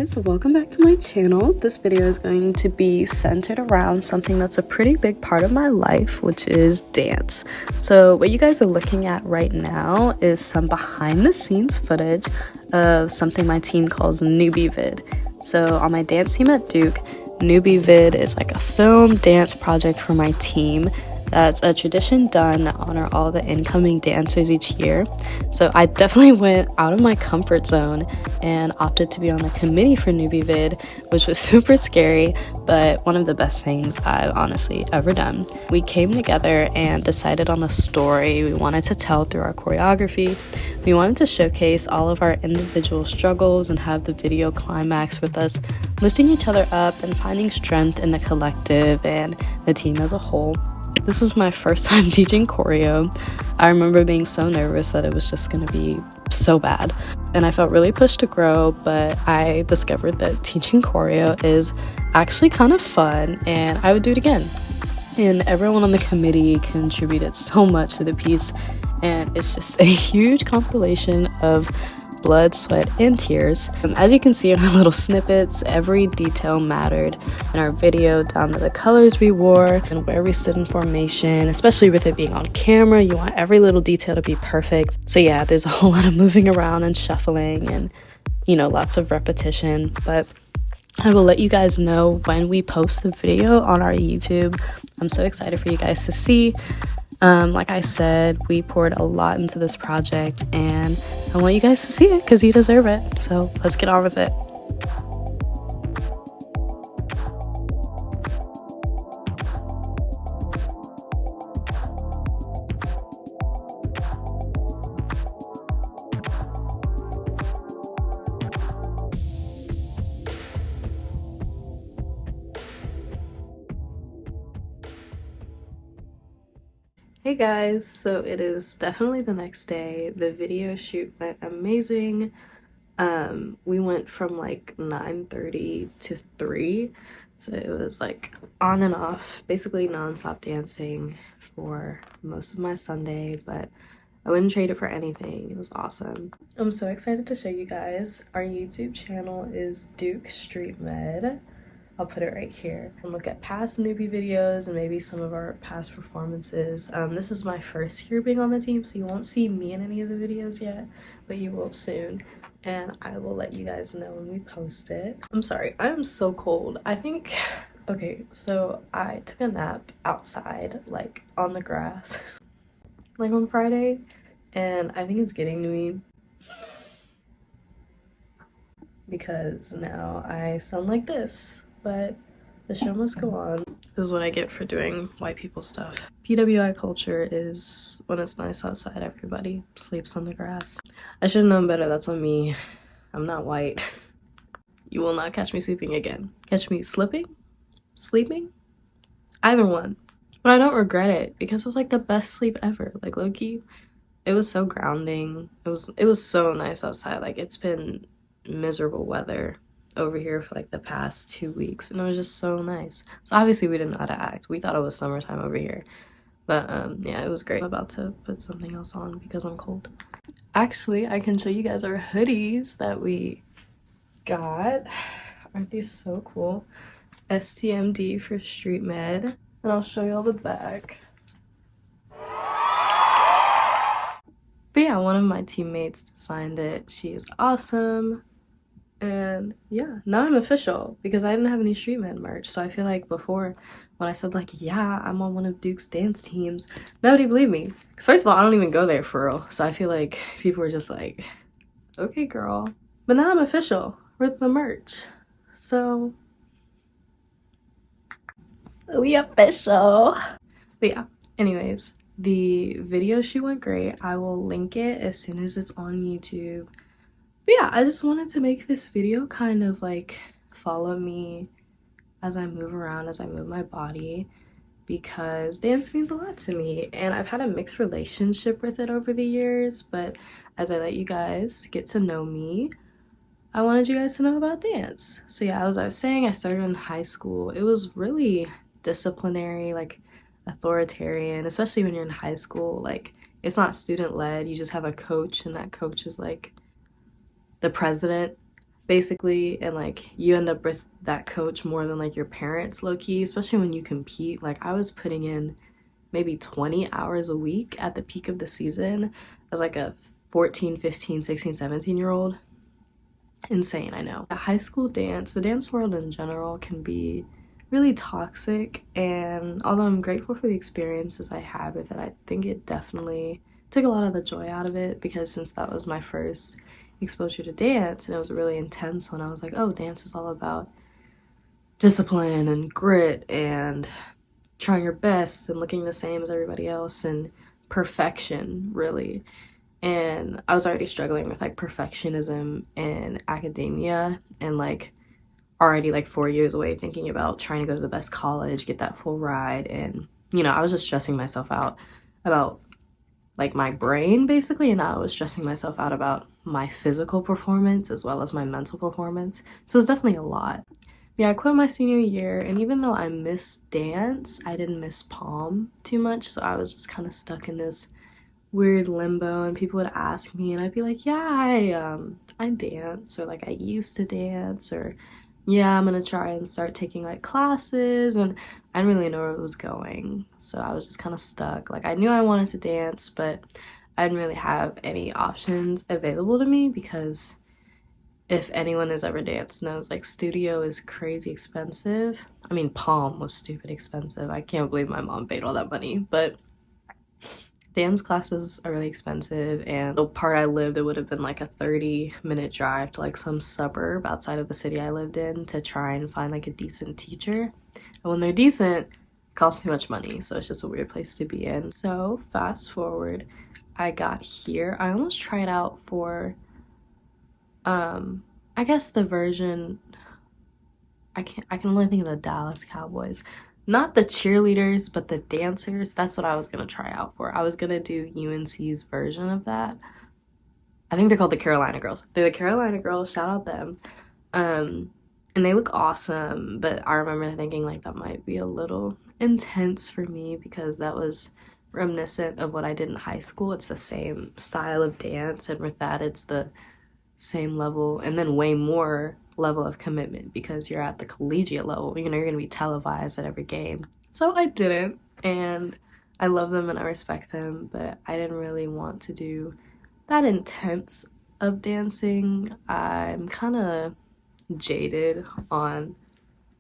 guys, welcome back to my channel. This video is going to be centered around something that's a pretty big part of my life, which is dance. So what you guys are looking at right now is some behind the scenes footage of something my team calls Newbie Vid. So on my dance team at Duke, Newbie Vid is like a film dance project for my team. That's a tradition done to honor all the incoming dancers each year. So I definitely went out of my comfort zone and opted to be on the committee for Newbie Vid, which was super scary, but one of the best things I've honestly ever done. We came together and decided on the story we wanted to tell through our choreography. We wanted to showcase all of our individual struggles and have the video climax with us lifting each other up and finding strength in the collective and the team as a whole. This was my first time teaching choreo. I remember being so nervous that it was just gonna be so bad. And I felt really pushed to grow, but I discovered that teaching choreo is actually kind of fun and I would do it again. And everyone on the committee contributed so much to the piece, and it's just a huge compilation of blood, sweat, and tears. As you can see in our little snippets, every detail mattered in our video, down to the colors we wore and where we stood in formation. Especially with it being on camera, you want every little detail to be perfect. So yeah, there's a whole lot of moving around and shuffling and, you know, lots of repetition, but I will let you guys know when we post the video on our YouTube. I'm so excited for you guys to see. Like I said, we poured a lot into this project and I want you guys to see it because you deserve it. So let's get on with it. Hey guys, so it is definitely the next day. The video shoot went amazing. We went from like 9:30 to 3, so it was like on and off, basically non-stop dancing for most of my Sunday, but I wouldn't trade it for anything. It was awesome. I'm so excited to show you guys. Our YouTube channel is Duke Street Med. I'll put it right here and look at past newbie videos and maybe some of our past performances. This is my first year being on the team, so you won't see me in any of the videos yet, but you will soon. And I will let you guys know when we post it. I'm sorry, I am so cold. I think, okay, so I took a nap outside, like on the grass, like on Friday, and I think it's getting to me because now I sound like this. But the show must go on. This is what I get for doing white people stuff. PWI culture is when it's nice outside, everybody sleeps on the grass. I should have known better. That's on me. I'm not white. You will not catch me sleeping again. Catch me slipping? Sleeping? Either one. But I don't regret it because it was like the best sleep ever. Like low-key, it was so grounding. It was so nice outside. Like it's been miserable weather over here for like the past 2 weeks and it was just so nice. So obviously we didn't know how to act. We thought it was summertime over here, but yeah, it was great. I'm about to put something else on because I'm cold. Actually, I can show you guys our hoodies that we got. Aren't these so cool? STMD for Street Med, and I'll show you all the back. But yeah, one of my teammates designed it. She is awesome. And yeah, now I'm official because I didn't have any Street Med merch. So I feel like before when I said like, yeah, I'm on one of Duke's dance teams, nobody believed me. Because first of all, I don't even go there for real. So I feel like people were just like, okay, girl. But now I'm official with the merch. So we official. But yeah, anyways, the video shoot went great. I will link it as soon as it's on YouTube. But yeah, I just wanted to make this video kind of like follow me as I move around, as I move my body, because dance means a lot to me and I've had a mixed relationship with it over the years, but as I let you guys get to know me, I wanted you guys to know about dance. So yeah, as I was saying, I started in high school. It was really disciplinary, like authoritarian, especially when you're in high school. Like it's not student led, you just have a coach and that coach is like the president basically, and like you end up with that coach more than like your parents, low key, especially when you compete. Like I was putting in maybe 20 hours a week at the peak of the season as like a 14, 15, 16, 17 year old. Insane, I know. High school dance, the dance world in general can be really toxic, and although I'm grateful for the experiences I had with it, I think it definitely took a lot of the joy out of it, because since that was my first exposure to dance and it was really intense, when I was like, oh, dance is all about discipline and grit and trying your best and looking the same as everybody else and perfection, really. And I was already struggling with like perfectionism in academia, and like already like 4 years away thinking about trying to go to the best college, get that full ride. And I was just stressing myself out about like my brain basically, and I was stressing myself out about my physical performance as well as my mental performance. So it's definitely a lot. Yeah, I quit my senior year, and even though I missed dance, I didn't miss pom too much, so I was just kind of stuck in this weird limbo, and people would ask me and I'd be like, yeah, I dance, or like I used to dance, or yeah, I'm gonna try and start taking like classes, and I didn't really know where it was going. So I was just kind of stuck. Like I knew I wanted to dance, but I didn't really have any options available to me, because if anyone has ever danced knows, like studio is crazy expensive. I mean, pom was stupid expensive. I can't believe my mom paid all that money, but dance classes are really expensive, and the part I lived, it would have been like a 30-minute drive to like some suburb outside of the city I lived in to try and find like a decent teacher. And when they're decent, it costs too much money, so it's just a weird place to be in. So fast forward, I got here. I almost tried out for I guess the version, I can only think of the Dallas Cowboys. Not the cheerleaders, but the dancers. That's what I was gonna try out for. I was gonna do UNC's version of that. I think they're called the Carolina Girls. They're the Carolina Girls, shout out them. And they look awesome, but I remember thinking like that might be a little intense for me, because that was reminiscent of what I did in high school. It's the same style of dance, and with that, it's the same level and then way more level of commitment, because you're at the collegiate level. You're gonna be televised at every game. So I didn't, and I love them and I respect them, but I didn't really want to do that intense of dancing. I'm kind of jaded on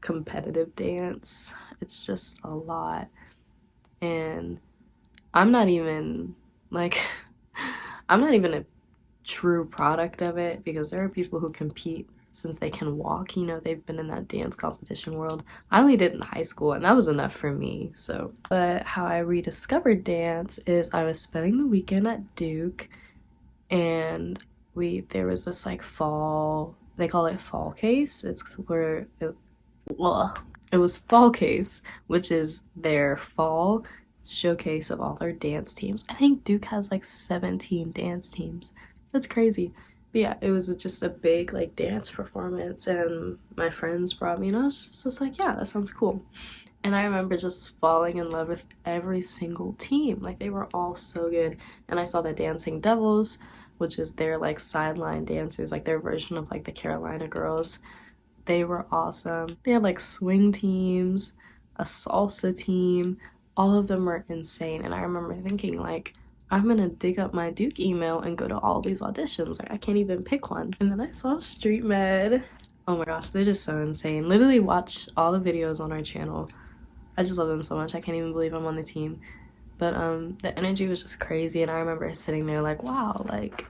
competitive dance. It's just a lot, and I'm not even like I'm not even a true product of it, because there are people who compete since they can walk. They've been in that dance competition world. I only did it in high school, and that was enough for me. So, but how I rediscovered dance is I was spending the weekend at Duke, and there was this like fall, they call it fall case. It's where it was fall case, which is their fall showcase of all their dance teams. I think Duke has like 17 dance teams. That's crazy. But yeah, it was just a big like dance performance, and my friends brought me, and I was just like, yeah, that sounds cool. And I remember just falling in love with every single team. Like they were all so good. And I saw the Dancing Devils, which is their like sideline dancers, like their version of like the Carolina Girls. They were awesome. They had like swing teams, a salsa team. All of them were insane. And I remember thinking like, I'm gonna dig up my Duke email and go to all these auditions. Like I can't even pick one. And then I saw Street Med. Oh my gosh, they're just so insane. Literally watch all the videos on our channel. I just love them so much. I can't even believe I'm on the team. But the energy was just crazy, and I remember sitting there like, wow, like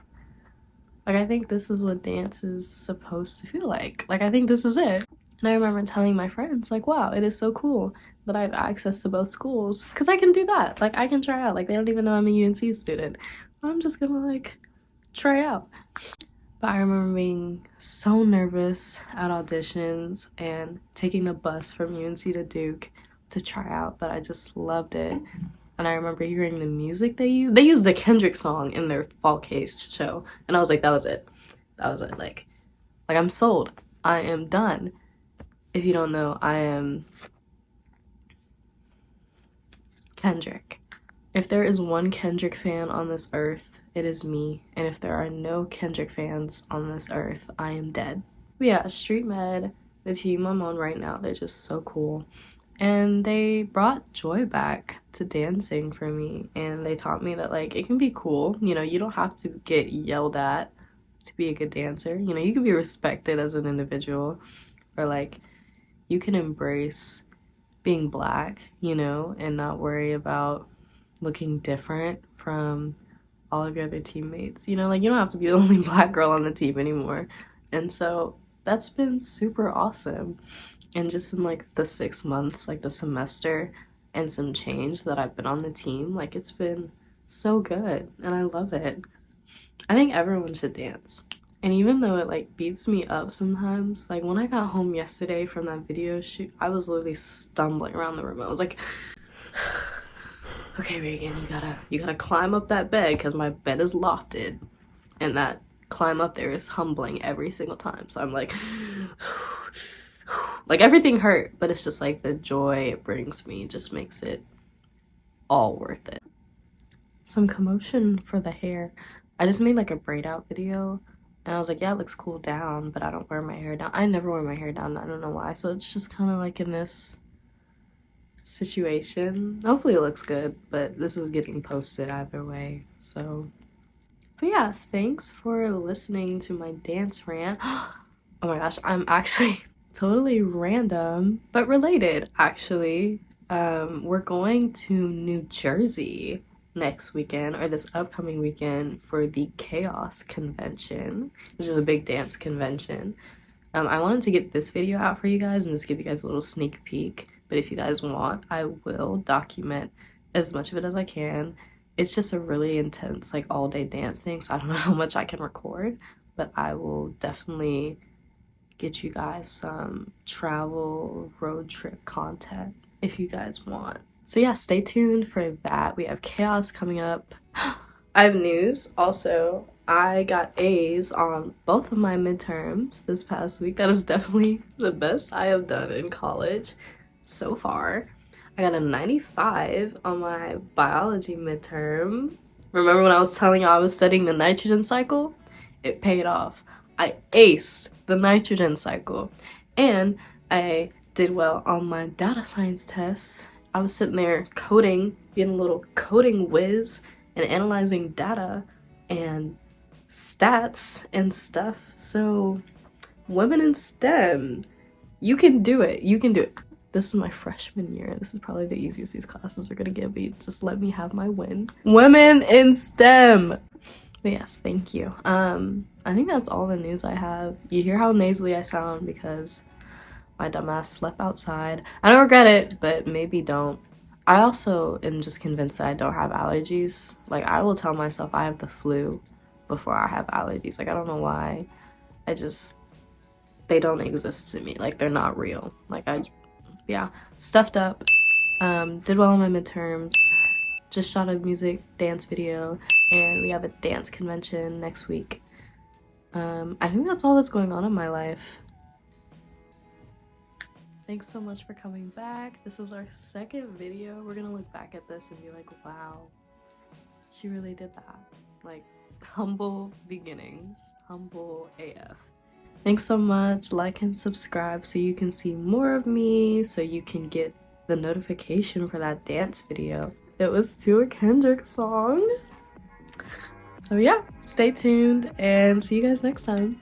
I think this is what dance is supposed to feel like. Like I think this is it. And I remember telling my friends like, wow, it is so cool that I have access to both schools, because I can do that. Like I can try out. Like they don't even know I'm a UNC student. I'm just gonna like try out. But I remember being so nervous at auditions and taking the bus from UNC to Duke to try out, but I just loved it. And I remember hearing the music they used. They used a Kendrick song in their fall case show, and I was like, that was it. That was it. Like I'm sold. I am done. If you don't know, I am Kendrick. If there is one Kendrick fan on this earth, it is me. And if there are no Kendrick fans on this earth, I am dead. But yeah, Street Med, the team I'm on right now, they're just so cool. And they brought joy back to dancing for me. And they taught me that, like, it can be cool. You know, you don't have to get yelled at to be a good dancer. You know, you can be respected as an individual. Or, like, you can embrace being black, you know, and not worry about looking different from all of your other teammates. You know, like, you don't have to be the only black girl on the team anymore. And so that's been super awesome. And just in like the 6 months, like the semester and some change that I've been on the team, like it's been so good and I love it. I think everyone should dance. And even though it like beats me up sometimes, like when I got home yesterday from that video shoot, I was literally stumbling around the room. I was like, okay, Reagan, you gotta climb up that bed because my bed is lofted. And that climb up there is humbling every single time. So I'm like, like everything hurt, but it's just like the joy it brings me just makes it all worth it. Some commotion for the hair. I just made like a braid out video and I was like, yeah, it looks cool down, but I don't wear my hair down. I never wear my hair down. I don't know why. So it's just kind of like in this situation. Hopefully it looks good, but this is getting posted either way. So, but yeah, thanks for listening to my dance rant. Oh my gosh, I'm actually totally random, but related actually. We're going to New Jersey next weekend, or this upcoming weekend, for the Chaos Convention, which is a big dance convention. I wanted to get this video out for you guys and just give you guys a little sneak peek, but if you guys want, I will document as much of it as I can. It's just a really intense, like, all-day dance thing, so I don't know how much I can record, but I will definitely get you guys some travel road trip content if you guys want. So yeah, stay tuned for that. We have Chaos coming up. I have news also. I got A's on both of my midterms this past week. That is definitely the best I have done in college so far. I got a 95 on my biology midterm. Remember when I was telling you I was studying the nitrogen cycle? It paid off. I aced the nitrogen cycle. And I did well on my data science tests. I was sitting there coding, being a little coding whiz and analyzing data and stats and stuff. So women in STEM, you can do it. You can do it. This is my freshman year. This is probably the easiest these classes are gonna give me. Just let me have my win. Women in STEM. But yes, thank you. I think that's all the news I have. You hear how nasally I sound because my dumbass slept outside. I don't regret it, but maybe don't. I also am just convinced that I don't have allergies. Like, I will tell myself I have the flu before I have allergies. Like, I don't know why. They don't exist to me. Like, they're not real. Like, yeah, stuffed up. Did well on my midterms. Just shot a music dance video, and we have a dance convention next week. I think that's all that's going on in my life. Thanks so much for coming back. This is our second video. We're gonna look back at this and be like, wow, she really did that. Like, humble beginnings, humble AF. Thanks so much. Like and subscribe so you can see more of me, so you can get the notification for that dance video. It was to a Kendrick song. So yeah, stay tuned and see you guys next time.